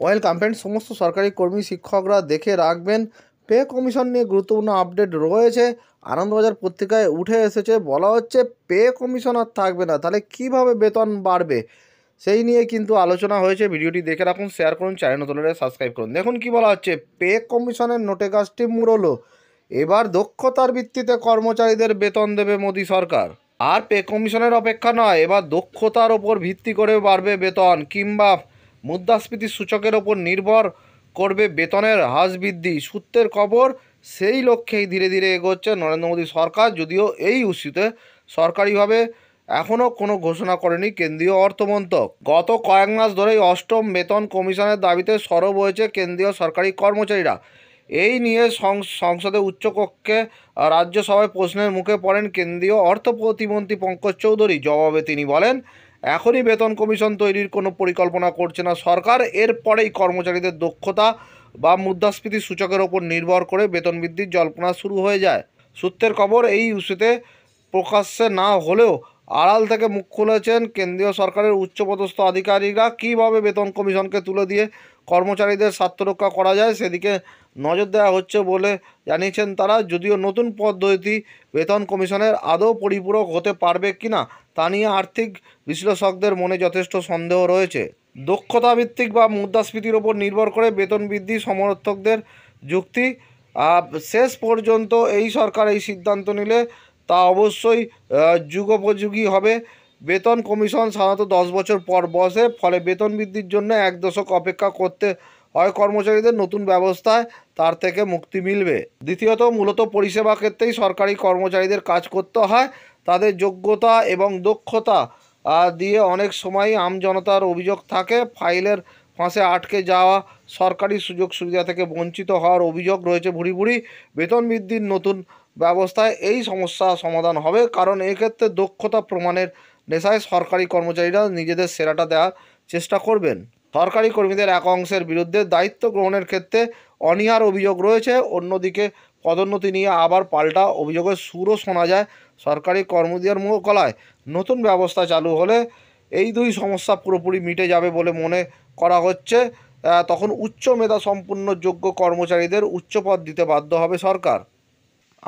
Welcome friend, সমস্ত সরকারি কর্মী শিক্ষকরা দেখে রাখবেন, পে কমিশন নিয়ে গুরুত্বপূর্ণ আপডেট রয়েছে। আনন্দবাজার পত্রিকায় উঠে এসেছে, বলা হচ্ছে পে কমিশন আর থাকবে না, তাহলে কিভাবে বেতন বাড়বে সেই নিয়ে কিন্তু আলোচনা হয়েছে। ভিডিওটি দেখে রাখুন, শেয়ার করুন, চ্যানেল নতুন হলে সাবস্ক্রাইব করুন। দেখুন কি বলা হচ্ছে, পে কমিশনের নোটে কাজটি মুড়লো। এবার দক্ষতার ভিত্তিতে কর্মচারীদের বেতন দেবে মোদী সরকার। আর পে কমিশনের অপেক্ষা নয়, এবার দক্ষতার ওপর ভিত্তি করে বাড়বে বেতন, কিংবা মুদ্রাস্ফীতির সূচকের ওপর নির্ভর করবে বেতনের হ্রাস বৃদ্ধি। সূত্রের খবর, সেই লক্ষ্যেই ধীরে ধীরে এগোচ্ছে নরেন্দ্র মোদী সরকার। যদিও এই ইস্যুতে সরকারিভাবে এখনও কোনো ঘোষণা করেনি কেন্দ্রীয় অর্থমন্ত্রক। গত কয়েক মাস ধরেই অষ্টম বেতন কমিশনের দাবিতে সরব হয়েছে কেন্দ্রীয় সরকারি কর্মচারীরা। এই নিয়ে সংসদে উচ্চকক্ষে রাজ্যসভায় প্রশ্নের মুখে পড়েন কেন্দ্রীয় অর্থ প্রতিমন্ত্রী পঙ্কজ চৌধুরী। জবাবে তিনি বলেন, এখনই বেতন কমিশন তৈরির কোনো পরিকল্পনা করছে না সরকার। এরপরেই কর্মচারীদের দক্ষতা বা মুদ্রাস্ফীতির সূচকের ওপর নির্ভর করে বেতন বৃদ্ধির জল্পনা শুরু হয়ে যায়। সূত্রের খবর, এই ইস্যুতে প্রকাশ্যে না হলেও আড়াল থেকে মুখ খুলেছেন কেন্দ্রীয় সরকারের উচ্চপদস্থ আধিকারিকরা। কীভাবে বেতন কমিশনকে তুলে দিয়ে কর্মচারীদের স্বার্থ রক্ষা করা যায় সেদিকে নজর দেওয়া হচ্ছে বলে জানিয়েছেন তারা। যদিও নতুন পদ্ধতি বেতন কমিশনের আদৌ পরিপূরক হতে পারবে কিনা তা নিয়ে আর্থিক বিশ্লেষকদের মনে যথেষ্ট সন্দেহ রয়েছে। দক্ষতা ভিত্তিক বা মুদ্রাস্ফীতির ওপর নির্ভর করে বেতন বৃদ্ধি সমর্থকদের যুক্তি। শেষ পর্যন্ত এই সরকার এই সিদ্ধান্ত নিলে তা অবশ্যই যুগোপযোগী হবে। বেতন কমিশন সাধারণত 10 বছর পর বসে, ফলে বেতন বৃদ্ধির জন্য 1 দশক অপেক্ষা করতে হয় কর্মচারীদের। নতুন ব্যবস্থায় তার থেকে মুক্তি মিলবে। দ্বিতীয়ত, মূলত পরিষেবা ক্ষেত্রেই সরকারি কর্মচারীদের কাজ করতে হয়। তাদের যোগ্যতা এবং দক্ষতা দিয়ে অনেক সময় আমজনতার অভিযোগ থাকে, ফাইলের ফাঁসে আটকে যাওয়া, সরকারি সুযোগ সুবিধা থেকে বঞ্চিত হওয়ার অভিযোগ রয়েছে ভুরি ভুরি। বেতন বৃদ্ধির নতুন ব্যবস্থায় এই সমস্যা সমাধান হবে, কারণ এক্ষেত্রে দক্ষতা প্রমাণের নেশায় সরকারি কর্মচারীরা নিজেদের সেরাটা দেওয়ার চেষ্টা করবেন। সরকারি কর্মীদের এক অংশের বিরুদ্ধে দায়িত্ব গ্রহণের ক্ষেত্রে অনীহার অভিযোগ রয়েছে। অন্যদিকে পদোন্নতি নিয়ে আবার পাল্টা অভিযোগের সুরও শোনা যায় সরকারি কর্মীদের গলায়। নতুন ব্যবস্থা চালু হলে এই দুই সমস্যা পুরোপুরি মিটে যাবে বলে মনে করা হচ্ছে। তখন উচ্চ মেধা সম্পন্ন যোগ্য কর্মচারীদের উচ্চ পদ দিতে বাধ্য হবে সরকার।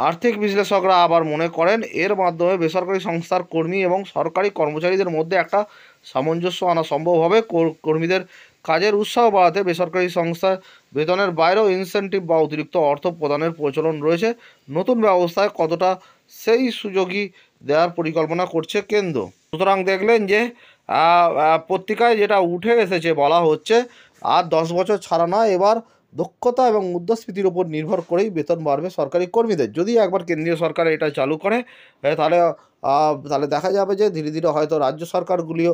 আর্থিক বিশ্লেষকরা আবার মনে করেন, এর মাধ্যমে বেসরকারি সংস্থার কর্মী এবং সরকারি কর্মচারীদের মধ্যে একটা সামঞ্জস্য আনা সম্ভব হবে। কর্মীদের কাজের উৎসাহ বাড়াতে বেসরকারি সংস্থার বেতনের বাইরেও ইনসেন্টিভ বা অতিরিক্ত অর্থ প্রদানের প্রচলন রয়েছে। নতুন ব্যবস্থায় কতটা সেই সুযোগই দেওয়ার পরিকল্পনা করছে কেন্দ্র। সুতরাং দেখলেন যে পত্রিকায় যেটা উঠে এসেছে, বলা হচ্ছে আর 10 বছর ছাড়া নয়, এবার দক্ষতা এবং মুদ্রাস্ফীতির ওপর নির্ভর করেই বেতন বাড়বে সরকারি কর্মীদের। যদি একবার কেন্দ্রীয় সরকার এটা চালু করে, তাহলে তাহলে দেখা যাবে যে ধীরে ধীরে হয়তো রাজ্য সরকারগুলিও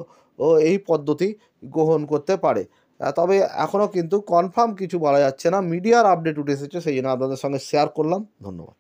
এই পদ্ধতি গ্রহণ করতে পারে। তবে এখনও কিন্তু কনফার্ম কিছু বলা যাচ্ছে না। মিডিয়ার আপডেট উঠে এসেছে, সেই জন্য আপনাদের সঙ্গে শেয়ার করলাম। ধন্যবাদ।